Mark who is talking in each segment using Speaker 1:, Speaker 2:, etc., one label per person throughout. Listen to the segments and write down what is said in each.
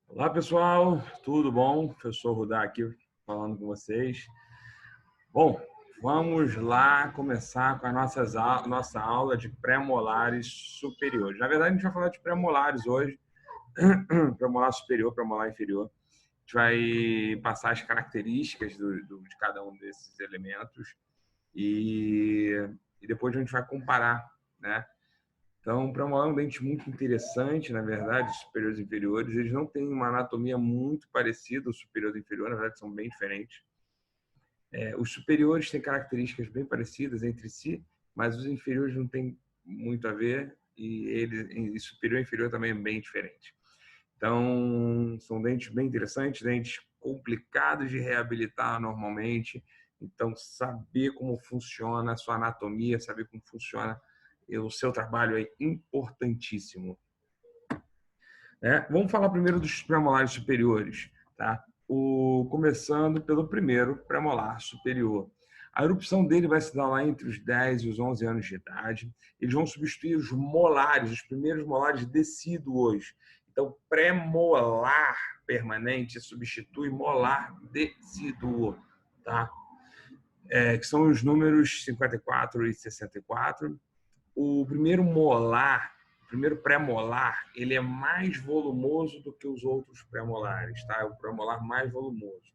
Speaker 1: Olá, pessoal, tudo bom? Professor Rudá aqui falando com vocês. Bom, vamos lá começar com a nossa aula de pré-molares superiores. Na verdade, a gente vai falar de pré-molares hoje, pré-molar superior, pré-molar inferior. A gente vai passar as características de cada um desses elementos e, e depois a gente vai comparar, né? Então, o premolar é um dente muito interessante, na verdade, os superiores e inferiores. Eles não têm uma anatomia muito parecida, os superiores e inferiores, na verdade, são bem diferentes. Os superiores têm características bem parecidas entre si, mas os inferiores não têm muito a ver, e superior e inferior também é bem diferente. Então, são dentes bem interessantes, dentes complicados de reabilitar normalmente. Então, saber como funciona a sua anatomia, saber como funciona o seu trabalho é importantíssimo. Vamos falar primeiro dos premolares superiores, tá? Começando pelo primeiro premolar superior. A erupção dele vai se dar lá entre os 10 e os 11 anos de idade. Eles vão substituir os molares, os primeiros molares decíduos. Então, pré-molar permanente substitui molar decíduo, tá? Que são os números 54 e 64. O primeiro molar, o primeiro pré-molar, ele é mais volumoso do que os outros pré-molares, tá? É o pré-molar mais volumoso.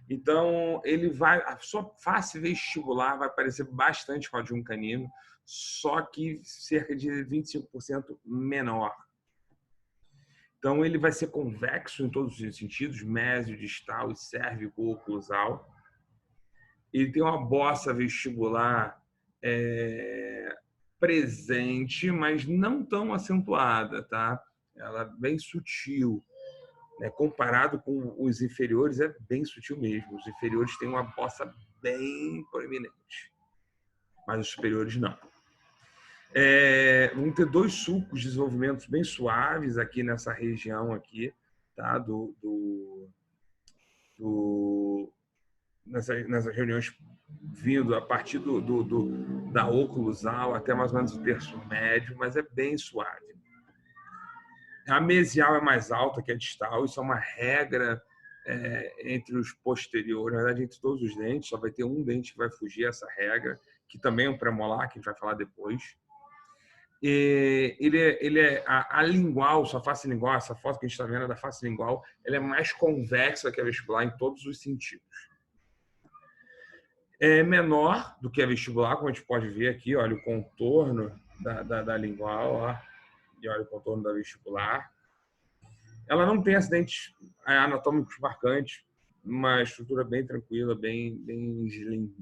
Speaker 1: Então, ele vai, a sua face vestibular vai parecer bastante com a de um canino, só que cerca de 25% menor. Então, ele vai ser convexo em todos os sentidos, mésio, distal, cérvico, oclusal. Ele tem uma bossa vestibular presente, mas não tão acentuada, tá? Ela é bem sutil, né? Comparado com os inferiores, é bem sutil mesmo. Os inferiores têm uma bossa bem proeminente, mas os superiores não. Vão ter dois sulcos de desenvolvimento bem suaves aqui nessa região aqui, tá? Nessas reuniões vindo a partir da oclusal até mais ou menos o terço médio, mas é bem suave. A mesial é mais alta que a distal, isso é uma regra entre os posteriores, na verdade, entre todos os dentes, só vai ter um dente que vai fugir essa regra, que também é um premolar, que a gente vai falar depois. A lingual, sua face lingual, essa foto que a gente está vendo da face lingual, ela é mais convexa que a vestibular em todos os sentidos. É menor do que a vestibular, como a gente pode ver aqui, olha o contorno da lingual, ó, e olha o contorno da vestibular. Ela não tem acidentes anatômicos marcantes, uma estrutura bem tranquila, bem slim.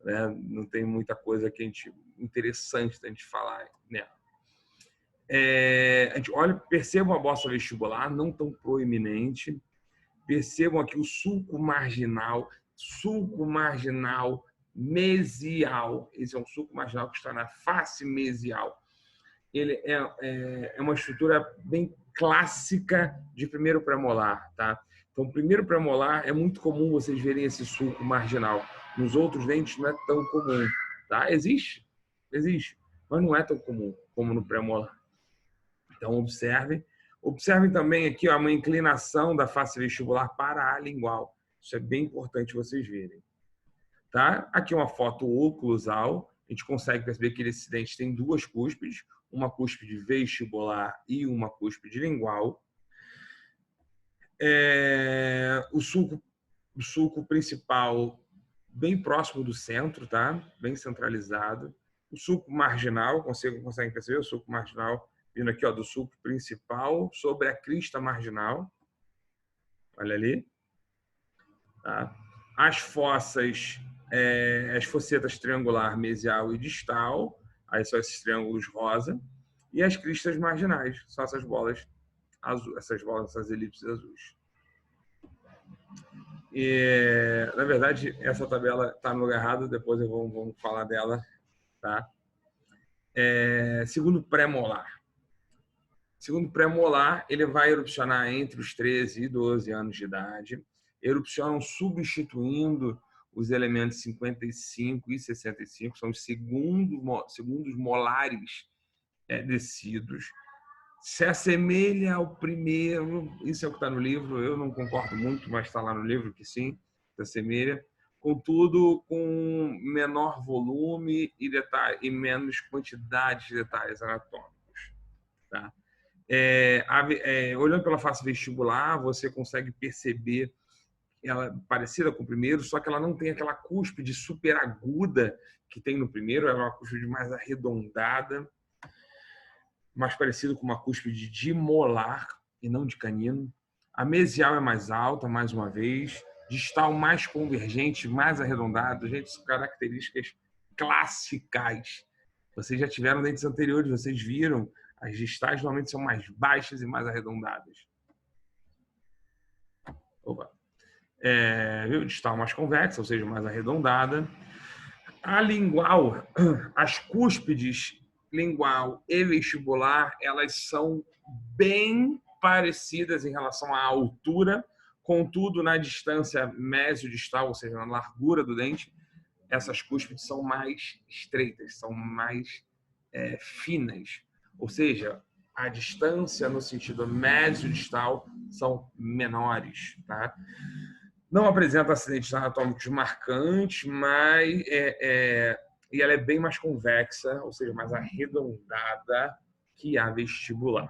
Speaker 1: Né? Não tem muita coisa interessante da gente falar nela. A gente olha, percebam a bossa vestibular, não tão proeminente. Percebam aqui o sulco marginal mesial. Esse é um sulco marginal que está na face mesial. Ele é uma estrutura bem clássica de primeiro premolar, tá? Então, primeiro premolar é muito comum vocês verem esse sulco marginal. Nos outros dentes não é tão comum, tá? Existe, mas não é tão comum como no premolar. Então, observem também aqui uma inclinação da face vestibular para a lingual. Isso é bem importante vocês verem. Tá? Aqui uma foto oclusal. A gente consegue perceber que esse dente tem duas cúspides, uma cúspide vestibular e uma cúspide lingual. O sulco principal bem próximo do centro, tá? Bem centralizado. O sulco marginal, conseguem perceber o sulco marginal vindo aqui, ó, do sulco principal sobre a crista marginal. Olha ali. Tá? As fossas, as fossetas triangular, mesial e distal, aí são esses triângulos rosa, e as cristas marginais, são essas bolas azuis, essas elipses azuis. Na verdade, essa tabela está no lugar errado, depois vamos falar dela. Tá? Segundo pré-molar. Segundo pré-molar, ele vai erupcionar entre os 13 e 12 anos de idade. Erupcionam substituindo os elementos 55 e 65, são os segundos molares descidos. se assemelha ao primeiro, isso é o que está no livro, eu não concordo muito, mas está lá no livro que sim, se assemelha, contudo com menor volume e, detalhe, e menos quantidade de detalhes anatômicos. Tá? Olhando pela face vestibular, você consegue perceber ela é parecida com o primeiro, só que ela não tem aquela cúspide super aguda que tem no primeiro, ela é uma cúspide mais arredondada, mais parecido com uma cúspide de molar e não de canino. A mesial é mais alta, mais uma vez. Distal mais convergente, mais arredondado. Gente, são características clássicas. Vocês já tiveram dentes anteriores, vocês viram. As distais normalmente são mais baixas e mais arredondadas. Opa. Distal mais convexa, ou seja, mais arredondada. A lingual, as cúspides lingual e vestibular, elas são bem parecidas em relação à altura, contudo, na distância mesodistal, ou seja, na largura do dente, essas cúspides são mais estreitas, são mais finas. Ou seja, a distância no sentido mesodistal são menores, tá? Não apresenta acidentes anatômicos marcantes, mas e ela é bem mais convexa, ou seja, mais arredondada que a vestibular.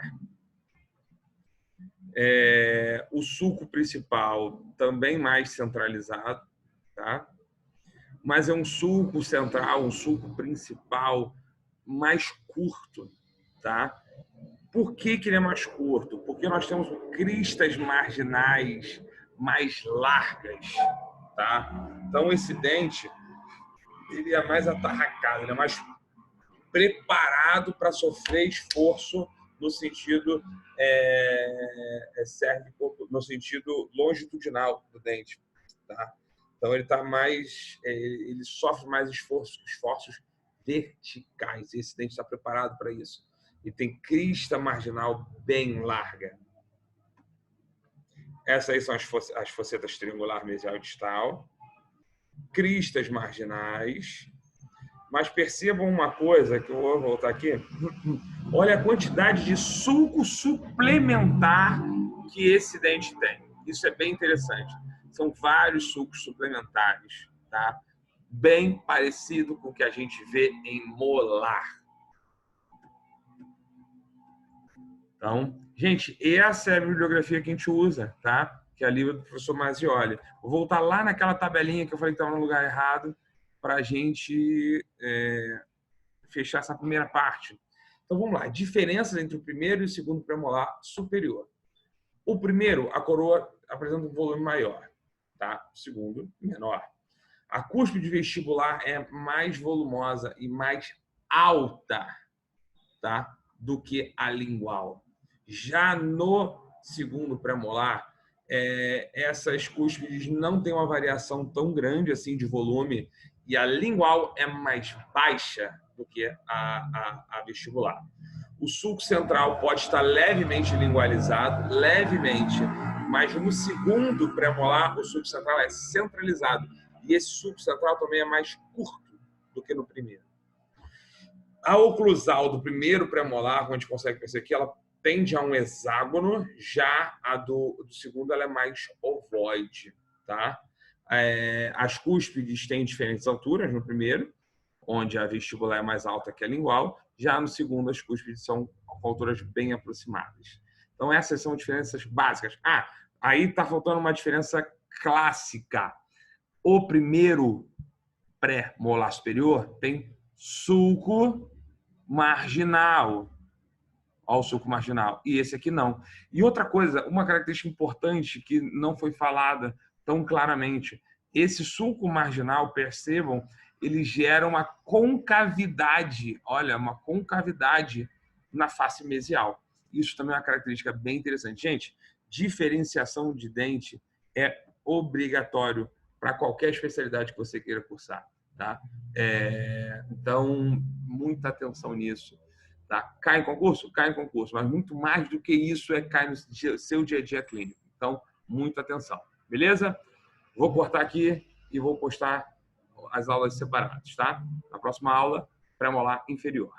Speaker 1: O sulco principal também mais centralizado, tá? Mas é um sulco central, um sulco principal mais curto, tá? Por que ele é mais curto? Porque nós temos cristas marginais mais largas, tá? Então esse dente ele é mais atarracado, ele é mais preparado para sofrer esforço no sentido no sentido longitudinal do dente, tá? Então ele tá mais, ele sofre mais esforços verticais. Esse dente está preparado para isso. E tem crista marginal bem larga. Essas aí são as facetas triangular, mesial e distal. Cristas marginais. Mas percebam uma coisa, que eu vou voltar aqui. Olha a quantidade de sulco suplementar que esse dente tem. Isso é bem interessante. São vários sulcos suplementares, tá? Bem parecido com o que a gente vê em molar. Então, gente, essa é a bibliografia que a gente usa, tá? Que é a livro do professor Mazioli. Vou voltar lá naquela tabelinha que eu falei que estava no lugar errado para a gente fechar essa primeira parte. Então, vamos lá. Diferenças entre o primeiro e o segundo premolar superior. O primeiro, a coroa apresenta um volume maior, tá? O segundo, menor. A cúspide vestibular é mais volumosa e mais alta, tá? Do que a lingual. Já no segundo premolar, essas cúspides não têm uma variação tão grande assim de volume e a lingual é mais baixa do que a vestibular. O sulco central pode estar levemente lingualizado, levemente, mas no segundo premolar o sulco central é centralizado e esse sulco central também é mais curto do que no primeiro. A oclusal do primeiro premolar, como a gente consegue perceber aqui, ela tende a um hexágono, já a do segundo ela é mais ovoide, tá? As cúspides têm diferentes alturas no primeiro, onde a vestibular é mais alta que a lingual, já no segundo as cúspides são com alturas bem aproximadas. Então essas são diferenças básicas. Aí está faltando uma diferença clássica. O primeiro pré-molar superior tem sulco marginal. Olha o sulco marginal. E esse aqui não. E outra coisa, uma característica importante que não foi falada tão claramente. Esse sulco marginal, percebam, ele gera uma concavidade. Olha, uma concavidade na face mesial. Isso também é uma característica bem interessante. Gente, diferenciação de dente é obrigatório para qualquer especialidade que você queira cursar, tá? Então, muita atenção nisso. Tá? Cai em concurso? Cai em concurso, mas muito mais do que isso cai no seu dia a dia clínico. Então, muita atenção. Beleza? Vou cortar aqui e vou postar as aulas separadas, tá? Na próxima aula, pré-molar inferior.